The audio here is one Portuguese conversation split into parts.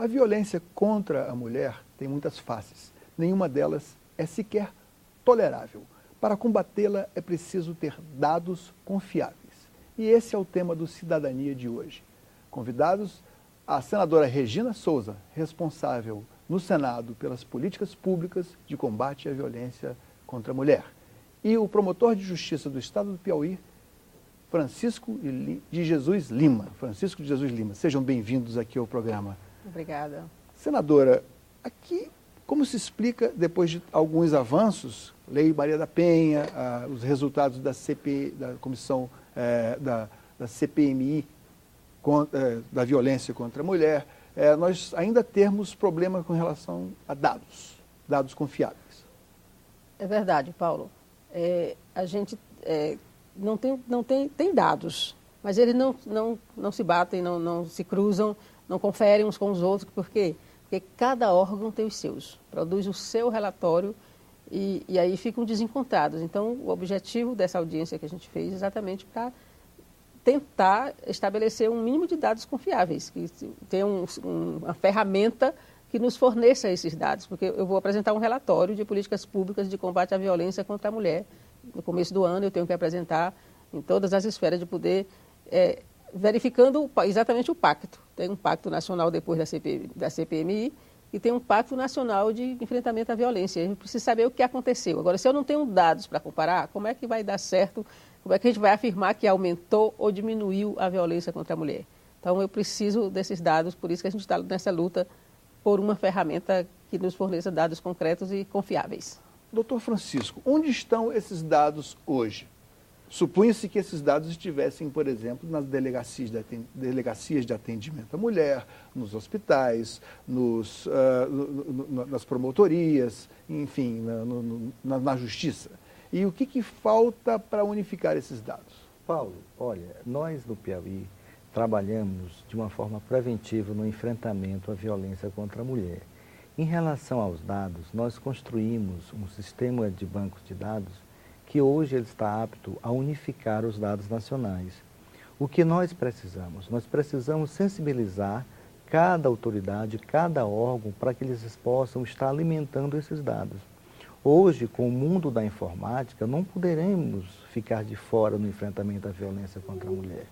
A violência contra a mulher tem muitas faces. Nenhuma delas é sequer tolerável. Para combatê-la é preciso ter dados confiáveis. E esse é o tema do Cidadania de hoje. Convidados, a senadora Regina Souza, responsável no Senado pelas políticas públicas de combate à violência contra a mulher. E o promotor de justiça do Estado do Piauí, Francisco de Jesus Lima. Francisco de Jesus Lima, sejam bem-vindos aqui ao programa. Obrigada. Senadora, aqui como se explica, depois de alguns avanços, Lei Maria da Penha, os resultados da comissão da CPMI, da violência contra a mulher, nós ainda temos problema com relação a dados confiáveis. É verdade, Paulo. A gente tem dados, mas eles não se batem, não se cruzam, não conferem uns com os outros. Por quê? Porque cada órgão tem os seus, produz o seu relatório e aí ficam desencontrados. Então, o objetivo dessa audiência que a gente fez é exatamente para tentar estabelecer um mínimo de dados confiáveis, que tenha uma ferramenta que nos forneça esses dados, porque eu vou apresentar um relatório de políticas públicas de combate à violência contra a mulher. No começo do ano eu tenho que apresentar em todas as esferas de poder, verificando exatamente o pacto. Tem um pacto nacional depois da CPMI e tem um pacto nacional de enfrentamento à violência. A gente precisa saber o que aconteceu. Agora, se eu não tenho dados para comparar, como é que vai dar certo? Como é que a gente vai afirmar que aumentou ou diminuiu a violência contra a mulher? Então, eu preciso desses dados, por isso que a gente está nessa luta por uma ferramenta que nos forneça dados concretos e confiáveis. Doutor Francisco, onde estão esses dados hoje? Supunha-se que esses dados estivessem, por exemplo, nas delegacias de atendimento à mulher, nos hospitais, nas promotorias, enfim, na justiça. E o que falta para unificar esses dados? Paulo, olha, nós no Piauí trabalhamos de uma forma preventiva no enfrentamento à violência contra a mulher. Em relação aos dados, nós construímos um sistema de bancos de dados que hoje ele está apto a unificar os dados nacionais. O que nós precisamos? Nós precisamos sensibilizar cada autoridade, cada órgão, para que eles possam estar alimentando esses dados. Hoje, com o mundo da informática, não poderemos ficar de fora no enfrentamento à violência contra a mulher.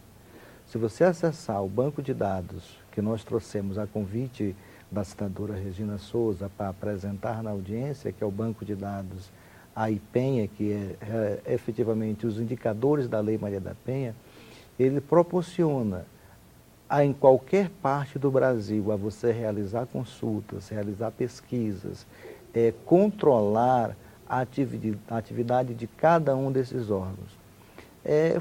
Se você acessar o banco de dados que nós trouxemos a convite da senadora Regina Souza para apresentar na audiência, que é o banco de dados AI-Penha, que é efetivamente os indicadores da Lei Maria da Penha, ele proporciona em qualquer parte do Brasil a você realizar consultas, realizar pesquisas, controlar a atividade de cada um desses órgãos.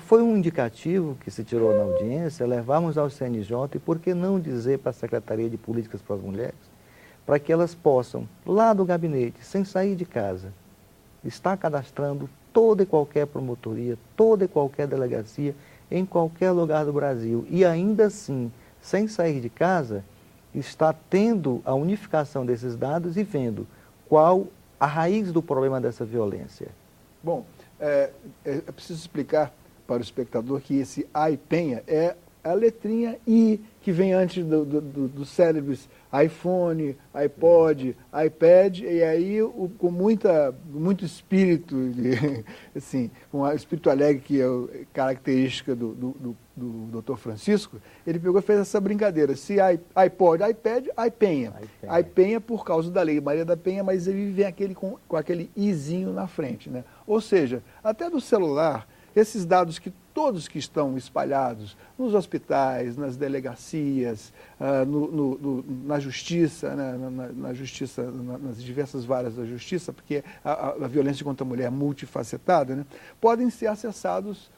Foi um indicativo que se tirou na audiência, levarmos ao CNJ e por que não dizer para a Secretaria de Políticas para as Mulheres, para que elas possam, lá do gabinete, sem sair de casa, estar cadastrando toda e qualquer promotoria, toda e qualquer delegacia, em qualquer lugar do Brasil. E ainda assim, sem sair de casa, está tendo a unificação desses dados e vendo qual a raiz do problema dessa violência. Bom, é preciso explicar para o espectador que esse AI-Penha é a letrinha I que vem antes dos célebres iPhone, iPod, iPad, e aí com muito espírito, assim, com o espírito alegre que é característica do Dr. Francisco, ele pegou e fez essa brincadeira. Se iPod, iPad, iPenha. iPenha por causa da Lei Maria da Penha, mas ele vem com aquele izinho na frente, né? Ou seja, até do celular, esses dados que todos que estão espalhados nos hospitais, nas delegacias, na justiça, né, na justiça, nas diversas varas da justiça, porque a violência contra a mulher é multifacetada, né, podem ser acessados,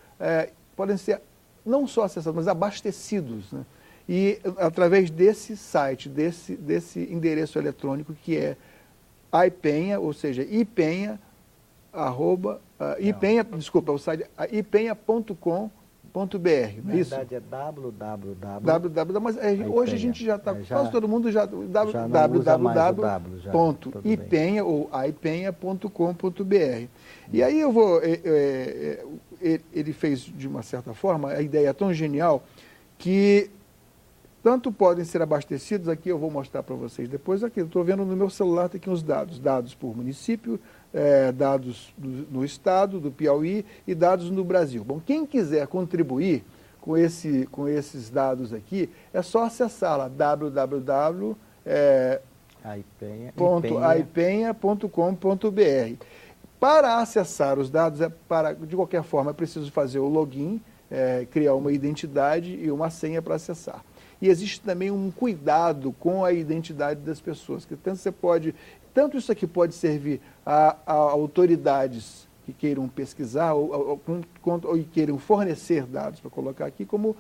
podem ser não só acessados, mas abastecidos, né, e através desse site, desse endereço eletrônico que é ipenha, ou seja, ipenha, o site ipenha.com.br, não é isso? Na verdade é www. Mas hoje a gente já está, quase todo mundo já, www.ipenha ou ipenha.com.br. E aí ele fez de uma certa forma, a ideia é tão genial que tanto podem ser abastecidos, aqui eu vou mostrar para vocês depois, aqui eu estou vendo no meu celular, tem aqui uns dados por município, dados no estado do Piauí e dados no Brasil. Bom, quem quiser contribuir com esses dados aqui, é só acessar lá, www.aipenha.com.br. Para acessar os dados, de qualquer forma, é preciso fazer o login, criar uma identidade e uma senha para acessar. E existe também um cuidado com a identidade das pessoas, que tanto isso aqui pode servir a autoridades que queiram pesquisar ou queiram fornecer dados para colocar aqui, como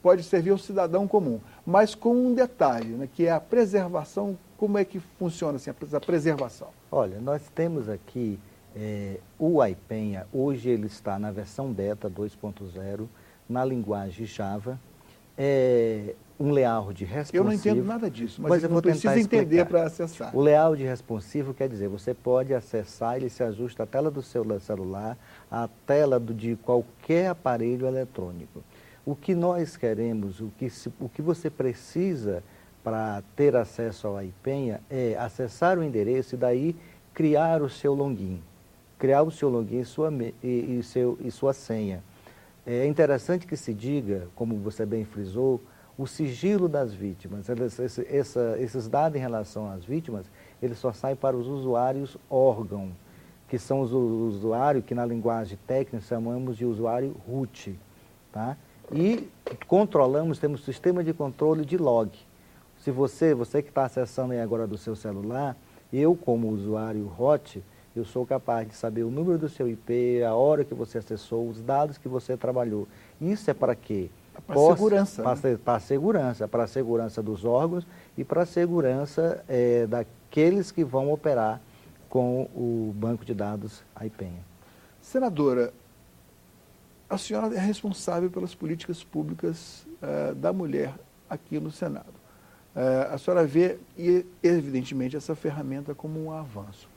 pode servir ao cidadão comum, mas com um detalhe, né, que é a preservação. Como é que funciona assim, a preservação? Olha, nós temos aqui o Aipenha, hoje ele está na versão beta 2.0, na linguagem Java, um layout responsivo. Eu não entendo nada disso, mas eu não preciso entender para acessar. O layout responsivo quer dizer, você pode acessar, ele se ajusta à tela do seu celular, à tela de qualquer aparelho eletrônico. O que nós queremos, o que você precisa para ter acesso ao Aipenha é acessar o endereço e daí criar o seu login. Criar o seu login e sua senha. É interessante que se diga, como você bem frisou, o sigilo das vítimas. Esses dados em relação às vítimas, eles só saem para os usuários órgão, que são os usuários que na linguagem técnica chamamos de usuário root. Tá? E controlamos, temos sistema de controle de log. Se você que está acessando aí agora do seu celular, eu como usuário hot, eu sou capaz de saber o número do seu IP, a hora que você acessou, os dados que você trabalhou. Isso é para quê? Para a segurança. Para a segurança dos órgãos e para a segurança daqueles que vão operar com o banco de dados Aipenha. Senadora, a senhora é responsável pelas políticas públicas da mulher aqui no Senado. A senhora vê, evidentemente, essa ferramenta como um avanço.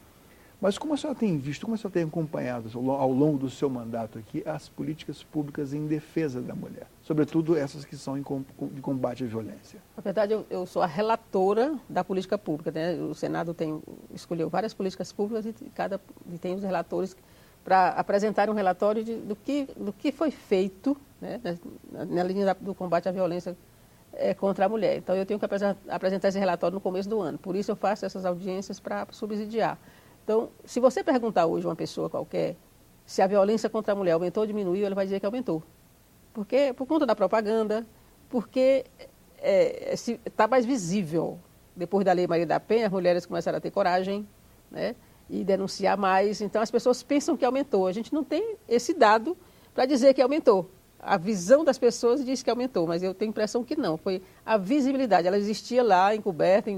Mas como a senhora tem visto, como a senhora tem acompanhado ao longo do seu mandato aqui, as políticas públicas em defesa da mulher, sobretudo essas que são de combate à violência? Na verdade, eu sou a relatora da política pública, né? O Senado escolheu várias políticas públicas e tem os relatores para apresentar um relatório do que foi feito, né, na linha do combate à violência contra a mulher. Então, eu tenho que apresentar esse relatório no começo do ano. Por isso, eu faço essas audiências para subsidiar. Então, se você perguntar hoje a uma pessoa qualquer se a violência contra a mulher aumentou ou diminuiu, ele vai dizer que aumentou. Por conta da propaganda, porque está mais visível. Depois da Lei Maria da Penha, as mulheres começaram a ter coragem, né, e denunciar mais. Então, as pessoas pensam que aumentou. A gente não tem esse dado para dizer que aumentou. A visão das pessoas diz que aumentou, mas eu tenho a impressão que não. Foi a visibilidade. Ela existia lá, encoberta,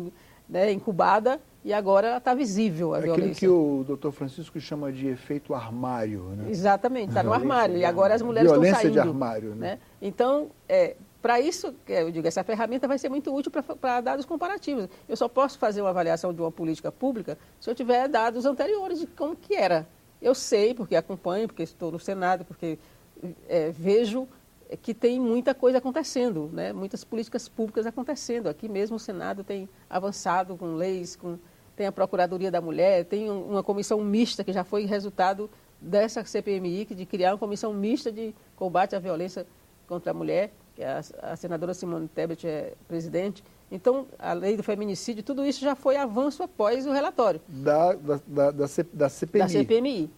incubada, e agora ela está visível, a violência. Aquilo que o doutor Francisco chama de efeito armário, né? Exatamente, está no armário. E agora as mulheres estão saindo. Violência de armário, né? Então, para isso, eu digo, essa ferramenta vai ser muito útil para dados comparativos. Eu só posso fazer uma avaliação de uma política pública se eu tiver dados anteriores de como que era. Eu sei, porque acompanho, porque estou no Senado, porque vejo que tem muita coisa acontecendo, né? Muitas políticas públicas acontecendo. Aqui mesmo o Senado tem avançado com leis, tem a Procuradoria da Mulher, tem uma comissão mista que já foi resultado dessa CPMI, de criar uma comissão mista de combate à violência contra a mulher, que a senadora Simone Tebet é presidente. Então, a lei do feminicídio, tudo isso já foi avanço após o relatório. Da CPMI. Da CPMI.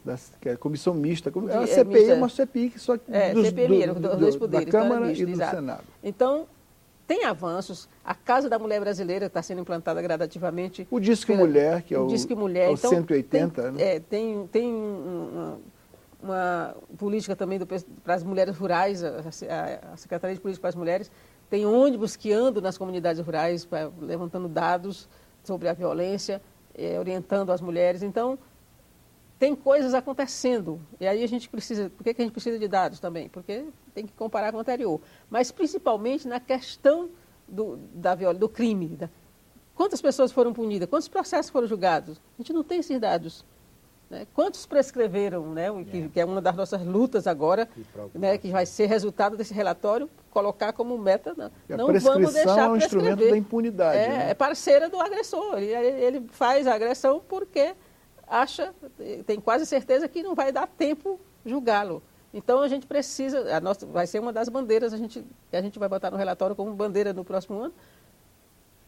Que é a comissão mista. A CPI é uma CPI que só CPMI, dos dois poderes, da Câmara misto, e do exato. Senado. Tem avanços. A Casa da Mulher Brasileira está sendo implantada gradativamente. O Disque Mulher, que é o Disque Mulher. Então, 180, né? Tem uma política também para as mulheres rurais, a Secretaria de Política para as Mulheres. Tem ônibus que andam nas comunidades rurais, levantando dados sobre a violência, orientando as mulheres. Então, tem coisas acontecendo. E aí a gente precisa... Por que a gente precisa de dados também? Porque tem que comparar com o anterior. Mas, principalmente, na questão do crime. Quantas pessoas foram punidas? Quantos processos foram julgados? A gente não tem esses dados. né? Quantos prescreveram, né? Que é uma das nossas lutas agora, né? Que vai ser resultado desse relatório, colocar como meta, não vamos deixar é um instrumento da impunidade. Né? É parceira do agressor. Ele faz a agressão porque tem quase certeza que não vai dar tempo julgá-lo. Então a gente precisa, vai ser uma das bandeiras que a gente vai botar no relatório como bandeira no próximo ano,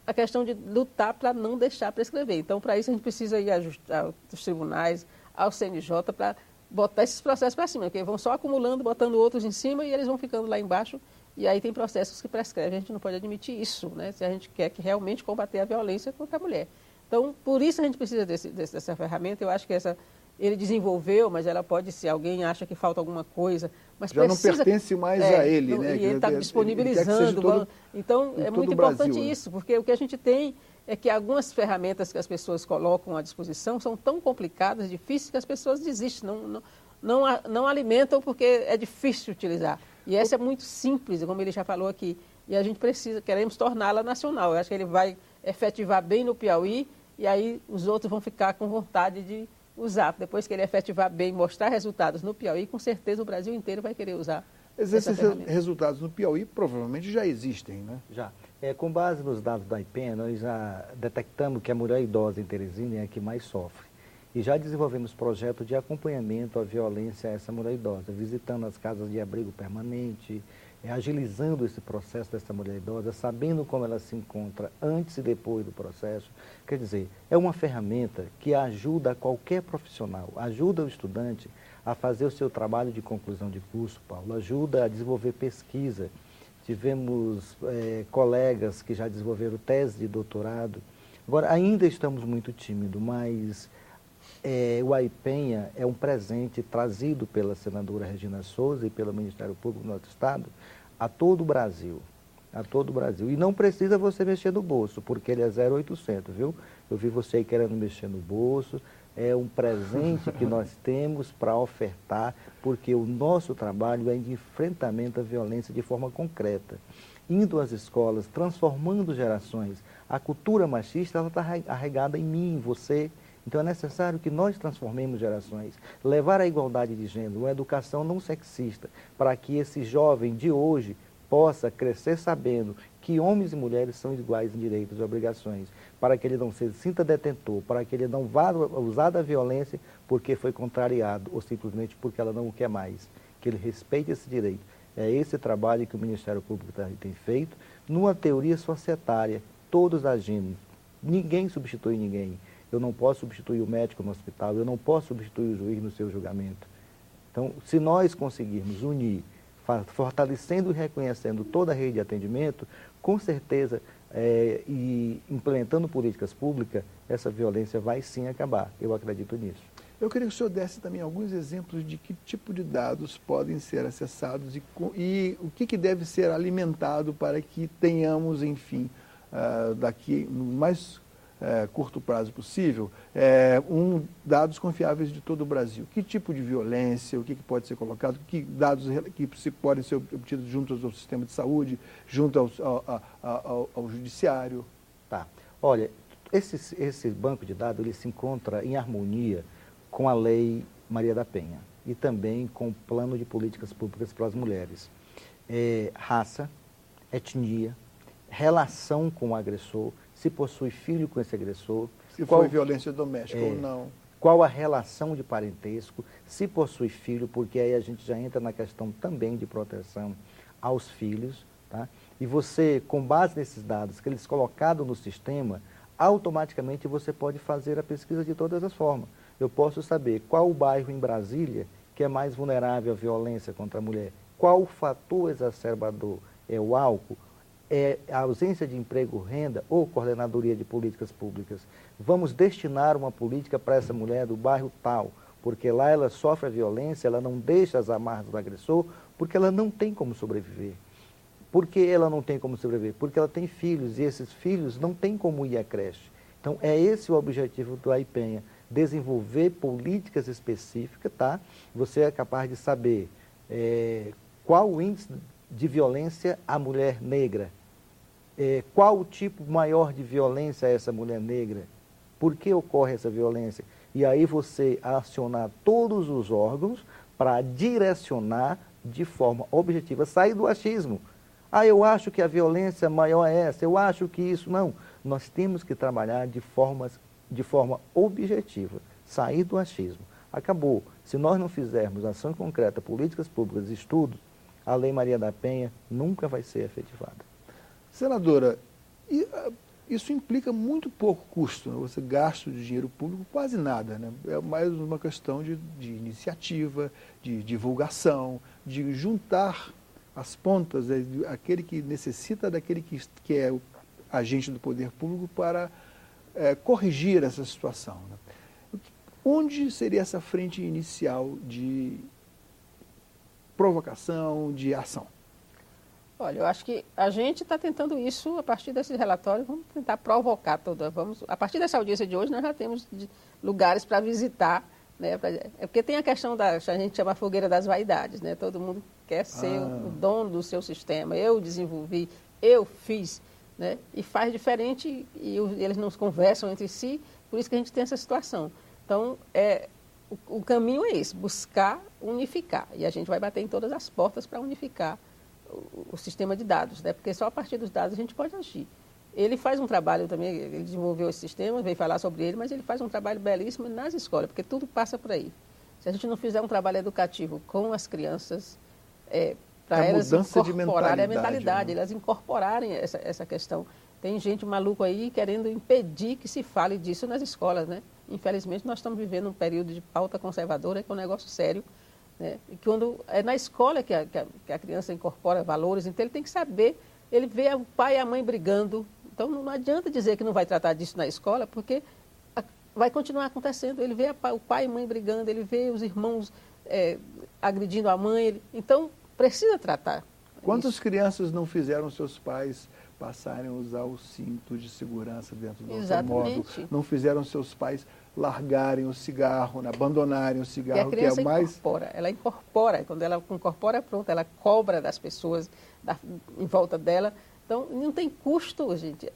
a questão de lutar para não deixar prescrever. Então, para isso, a gente precisa ir aos tribunais, ao CNJ, para botar esses processos para cima, porque vão só acumulando, botando outros em cima e eles vão ficando lá embaixo, e aí tem processos que prescrevem. A gente não pode admitir isso, né? Se a gente quer que realmente combater a violência contra a mulher. Então, por isso a gente precisa dessa ferramenta. Eu acho que ele desenvolveu, mas ela pode, se alguém acha que falta alguma coisa, mas já não pertence mais a ele, né? E ele está disponibilizando. Então, é muito importante Brasil, isso, porque o que a gente tem é que algumas ferramentas que as pessoas colocam à disposição são tão complicadas, difíceis, que as pessoas desistem, não alimentam porque é difícil utilizar. E essa é muito simples, como ele já falou aqui, e a gente queremos torná-la nacional. Eu acho que ele vai efetivar bem no Piauí, e aí os outros vão ficar com vontade de usar. Depois que ele efetivar bem, mostrar resultados no Piauí, com certeza o Brasil inteiro vai querer usar. Esses resultados no Piauí provavelmente já existem, né? Já. Com base nos dados da IPEN, nós já detectamos que a mulher idosa em Teresina é a que mais sofre. E já desenvolvemos projeto de acompanhamento à violência a essa mulher idosa, visitando as casas de abrigo permanente, agilizando esse processo dessa mulher idosa, sabendo como ela se encontra antes e depois do processo. Quer dizer, é uma ferramenta que ajuda qualquer profissional, ajuda o estudante a fazer o seu trabalho de conclusão de curso, Paulo, ajuda a desenvolver pesquisa. Tivemos colegas que já desenvolveram tese de doutorado. Agora, ainda estamos muito tímidos, mas o AIPENHA é um presente trazido pela senadora Regina Souza e pelo Ministério Público do nosso Estado a todo o Brasil. A todo o Brasil. E não precisa você mexer no bolso, porque ele é 0,800, viu? Eu vi você aí querendo mexer no bolso. É um presente que nós temos para ofertar, porque o nosso trabalho é de enfrentamento à violência de forma concreta. Indo às escolas, transformando gerações. A cultura machista está arraigada em mim, em você. Então é necessário que nós transformemos gerações, levar a igualdade de gênero, uma educação não sexista, para que esse jovem de hoje possa crescer sabendo que homens e mulheres são iguais em direitos e obrigações, para que ele não se sinta detentor, para que ele não vá usar da violência porque foi contrariado ou simplesmente porque ela não o quer mais, que ele respeite esse direito. É esse trabalho que o Ministério Público tem feito, numa teoria societária, todos agindo, ninguém substitui ninguém. Eu não posso substituir o médico no hospital, eu não posso substituir o juiz no seu julgamento. Então, se nós conseguirmos unir, fortalecendo e reconhecendo toda a rede de atendimento, com certeza, e implementando políticas públicas, essa violência vai sim acabar. Eu acredito nisso. Eu queria que o senhor desse também alguns exemplos de que tipo de dados podem ser acessados e o que deve ser alimentado para que tenhamos, enfim, daqui no mais curto prazo possível, dados confiáveis de todo o Brasil. Que tipo de violência, o que pode ser colocado, que dados que podem ser obtidos junto ao sistema de saúde, junto ao judiciário. Tá. Olha, esse banco de dados ele se encontra em harmonia com a Lei Maria da Penha e também com o Plano de Políticas Públicas para as Mulheres. Raça, etnia, relação com o agressor, se possui filho com esse agressor. Se foi violência doméstica ou não. Qual a relação de parentesco, se possui filho, porque aí a gente já entra na questão também de proteção aos filhos. Tá? E você, com base nesses dados que eles colocados no sistema, automaticamente você pode fazer a pesquisa de todas as formas. Eu posso saber qual o bairro em Brasília que é mais vulnerável à violência contra a mulher, qual o fator exacerbador, é o álcool, é a ausência de emprego, renda ou coordenadoria de políticas públicas. Vamos destinar uma política para essa mulher do bairro tal, porque lá ela sofre a violência, ela não deixa as amarras do agressor, porque ela não tem como sobreviver. Por que ela não tem como sobreviver? Porque ela tem filhos e esses filhos não têm como ir à creche. Então é esse o objetivo do AIPENHA, desenvolver políticas específicas, tá? Você é capaz de saber qual o índice de violência à mulher negra, qual o tipo maior de violência a essa mulher negra, por que ocorre essa violência. E aí você acionar todos os órgãos para direcionar de forma objetiva, sair do achismo. Ah, eu acho que a violência maior é essa, eu acho que isso. Não, nós temos que trabalhar de forma objetiva, sair do achismo. Acabou. Se nós não fizermos ação concreta, políticas públicas, estudos, a Lei Maria da Penha nunca vai ser efetivada. Senadora, isso implica muito pouco custo, né? Você gasta de dinheiro público quase nada, né? É mais uma questão de iniciativa, de divulgação, de juntar as pontas, aquele que necessita daquele que é o agente do poder público para corrigir essa situação, né? Onde seria essa frente inicial de provocação, de ação? Olha, eu acho que a gente está tentando isso a partir desse relatório, vamos tentar provocar toda, a partir dessa audiência de hoje nós já temos lugares para visitar, né? É porque tem a questão a gente chama a fogueira das vaidades, né? Todo mundo quer ser o dono do seu sistema, eu desenvolvi, eu fiz, né? E faz diferente e eles não conversam entre si, por isso que a gente tem essa situação. Então, o caminho é esse, buscar unificar, e a gente vai bater em todas as portas para unificar o sistema de dados, né? Porque só a partir dos dados a gente pode agir. Ele faz um trabalho também, ele desenvolveu esse sistema, veio falar sobre ele, mas ele faz um trabalho belíssimo nas escolas, porque tudo passa por aí. Se a gente não fizer um trabalho educativo com as crianças, para elas incorporarem a mentalidade, né? elas incorporarem essa questão. Tem gente maluca aí querendo impedir que se fale disso nas escolas, né? Infelizmente, nós estamos vivendo um período de pauta conservadora, que é um negócio sério, né? E quando é na escola que a criança incorpora valores, então ele tem que saber, ele vê o pai e a mãe brigando, então não adianta dizer que não vai tratar disso na escola, porque vai continuar acontecendo. Ele vê o pai e a mãe brigando, ele vê os irmãos agredindo a mãe, então precisa tratar. Quantas crianças não fizeram seus pais passarem a usar o cinto de segurança dentro do automóvel? Não fizeram seus pais largarem o cigarro, né? Abandonarem o cigarro, que é mais... ela incorpora, quando ela incorpora, pronto, ela cobra das pessoas em volta dela. Então, não tem custo, gente.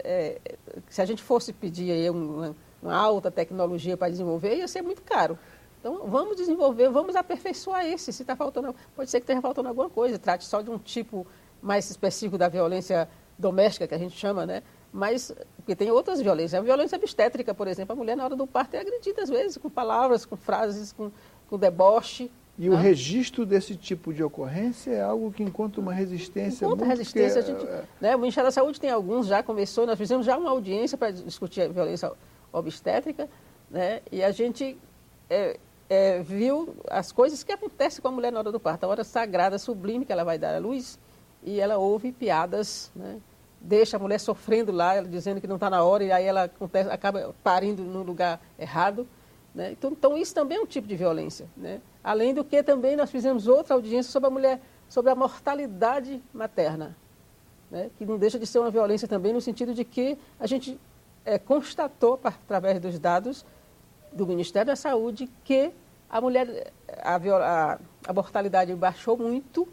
Se a gente fosse pedir aí uma alta tecnologia para desenvolver, ia ser muito caro. Então, vamos desenvolver, vamos aperfeiçoar esse. Se está faltando, pode ser que esteja faltando alguma coisa, trate só de um tipo mais específico da violência doméstica, que a gente chama, né? Mas, porque tem outras violências. A violência obstétrica, por exemplo, a mulher na hora do parto é agredida às vezes, com palavras, com frases, com deboche. E o registro desse tipo de ocorrência é algo que encontra uma resistência muito... resistência, a gente, né? O Ministério da Saúde tem alguns, já começou, nós fizemos já uma audiência para discutir a violência obstétrica, né? E a gente viu as coisas que acontecem com a mulher na hora do parto, a hora sagrada, sublime que ela vai dar à luz, e ela ouve piadas, né? Deixa a mulher sofrendo lá, ela dizendo que não está na hora, e aí ela acaba parindo no lugar errado, né? Então, isso também é um tipo de violência, né? Além do que também nós fizemos outra audiência sobre a mulher, sobre a mortalidade materna, né? Que não deixa de ser uma violência também, no sentido de que a gente constatou, através dos dados do Ministério da Saúde, que a mulher, a mortalidade baixou muito,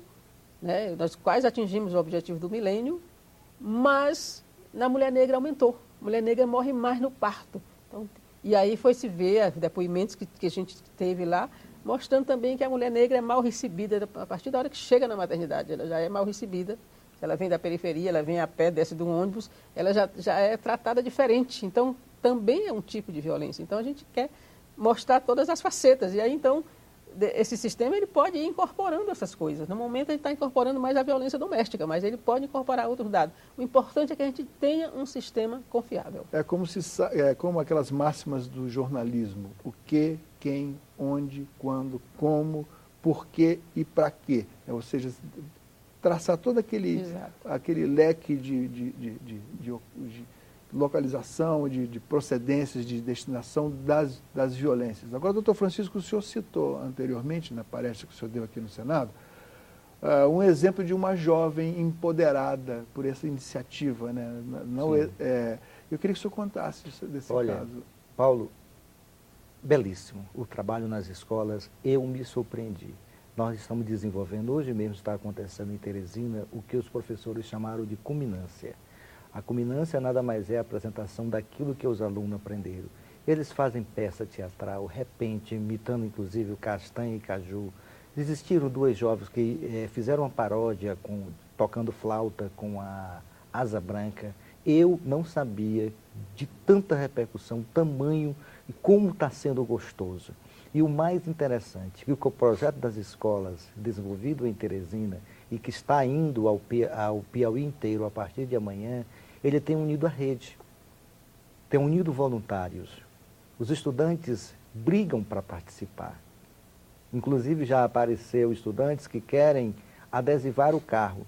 né? Nós quase atingimos o objetivo do milênio, mas na mulher negra aumentou. A mulher negra morre mais no parto. Então, e aí foi se ver depoimentos que a gente teve lá, mostrando também que a mulher negra é mal recebida a partir da hora que chega na maternidade. Ela já é mal recebida. Se ela vem da periferia, ela vem a pé, desce de um ônibus, ela já é tratada diferente. Então, também é um tipo de violência. Então, a gente quer mostrar todas as facetas. E aí, então, esse sistema ele pode ir incorporando essas coisas. No momento, ele está incorporando mais a violência doméstica, mas ele pode incorporar outros dados. O importante é que a gente tenha um sistema confiável. É como aquelas máximas do jornalismo. O que, quem, onde, quando, como, por quê e para quê. Ou seja, traçar todo aquele leque de localização, de procedências, de destinação das violências. Agora, doutor Francisco, o senhor citou anteriormente, na palestra que o senhor deu aqui no Senado, um exemplo de uma jovem empoderada por essa iniciativa, né? Eu queria que o senhor contasse desse caso. Paulo, belíssimo o trabalho nas escolas, eu me surpreendi. Nós estamos desenvolvendo, hoje mesmo está acontecendo em Teresina, o que os professores chamaram de culminância. A culminância nada mais é a apresentação daquilo que os alunos aprenderam. Eles fazem peça teatral, repente, imitando inclusive o Castanha e Caju. Existiram duas jovens que fizeram uma paródia tocando flauta com a Asa Branca. Eu não sabia de tanta repercussão, tamanho e como está sendo gostoso. E o mais interessante, que o projeto das escolas desenvolvido em Teresina e que está indo ao Piauí inteiro a partir de amanhã, ele tem unido a rede, tem unido voluntários. Os estudantes brigam para participar. Inclusive já apareceu estudantes que querem adesivar o carro.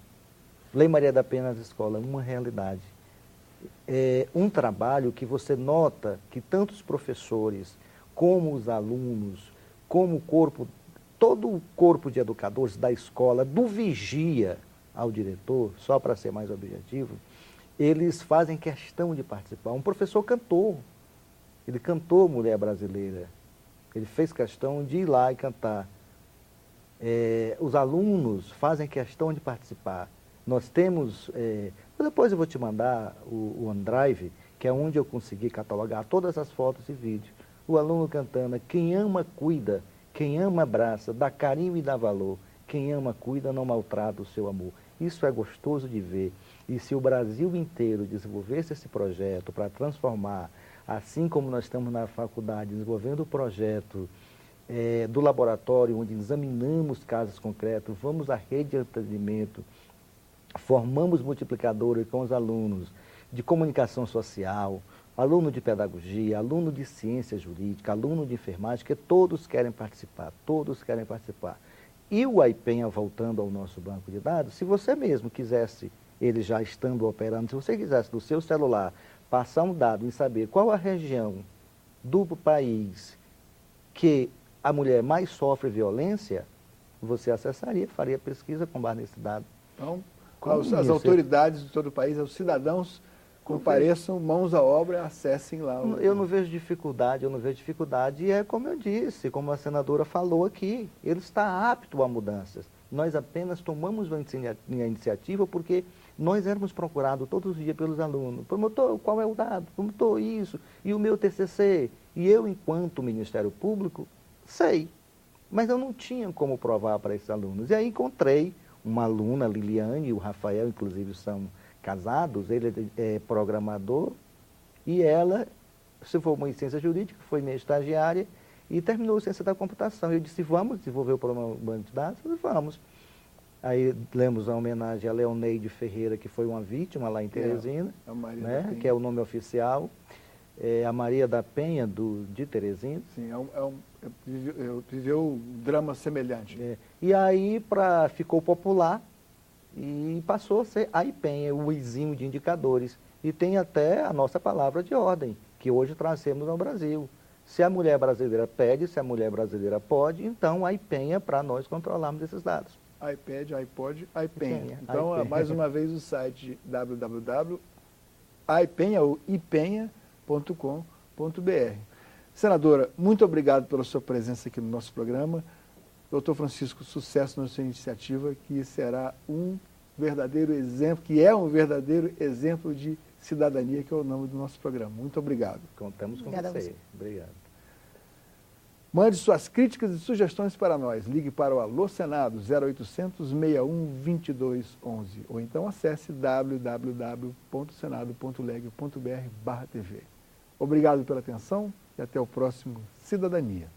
Lei Maria da Penha nas escolas, uma realidade. É um trabalho que você nota que tanto os professores, como os alunos, como o corpo, todo o corpo de educadores da escola, do vigia ao diretor, só para ser mais objetivo, eles fazem questão de participar. Um professor cantou, ele cantou Mulher Brasileira, ele fez questão de ir lá e cantar. Os alunos fazem questão de participar. Nós temos, depois eu vou te mandar o OneDrive, que é onde eu consegui catalogar todas as fotos e vídeos. O aluno cantando, quem ama cuida, quem ama abraça, dá carinho e dá valor. Quem ama cuida, não maltrata o seu amor. Isso é gostoso de ver. E se o Brasil inteiro desenvolvesse esse projeto para transformar, assim como nós estamos na faculdade desenvolvendo o projeto do laboratório, onde examinamos casos concretos, vamos à rede de atendimento, formamos multiplicadores com os alunos de comunicação social, aluno de pedagogia, aluno de ciência jurídica, aluno de enfermagem, que todos querem participar, todos querem participar. E o AIPenha, voltando ao nosso banco de dados, se você mesmo quisesse, ele já estando operando, se você quisesse do seu celular passar um dado e saber qual a região do país que a mulher mais sofre violência, você acessaria, faria pesquisa com base nesse dado. Então, as autoridades de todo o país, os cidadãos compareçam, mãos à obra, acessem lá. Eu não vejo dificuldade, e é como eu disse, como a senadora falou aqui, ele está apto a mudanças. Nós apenas tomamos uma iniciativa porque nós éramos procurados todos os dias pelos alunos. Promotor, qual é o dado? Promotor, isso. E o meu TCC? E eu, enquanto Ministério Público, sei. Mas eu não tinha como provar para esses alunos. E aí encontrei uma aluna, Liliane, e o Rafael, inclusive, são casados, ele é programador, e ela se formou em ciência jurídica, foi minha estagiária, e terminou ciência da computação. Eu disse, vamos desenvolver o programa banco de dados? Eu disse, vamos. Aí lemos a homenagem a Leoneide Ferreira, que foi uma vítima lá em Teresina, né, que é o nome oficial. A Maria da Penha, de Teresina. Sim, viveu um drama semelhante. E aí ficou popular e passou a ser AIPenha, o izinho de indicadores. E tem até a nossa palavra de ordem, que hoje trazemos ao Brasil. Se a mulher brasileira pede, se a mulher brasileira pode, então AIPenha para nós controlarmos esses dados. iPad, iPod, AIPenha. Então, mais uma vez, o site www.aipenha.com.br. Senadora, muito obrigado pela sua presença aqui no nosso programa. Doutor Francisco, sucesso na sua iniciativa, que será um verdadeiro exemplo, de cidadania, que é o nome do nosso programa. Muito obrigado. Contamos com você. Obrigado. Mande suas críticas e sugestões para nós. Ligue para o Alô Senado 0800 61 2211 ou então acesse www.senado.leg.br/tv. Obrigado pela atenção e até o próximo Cidadania.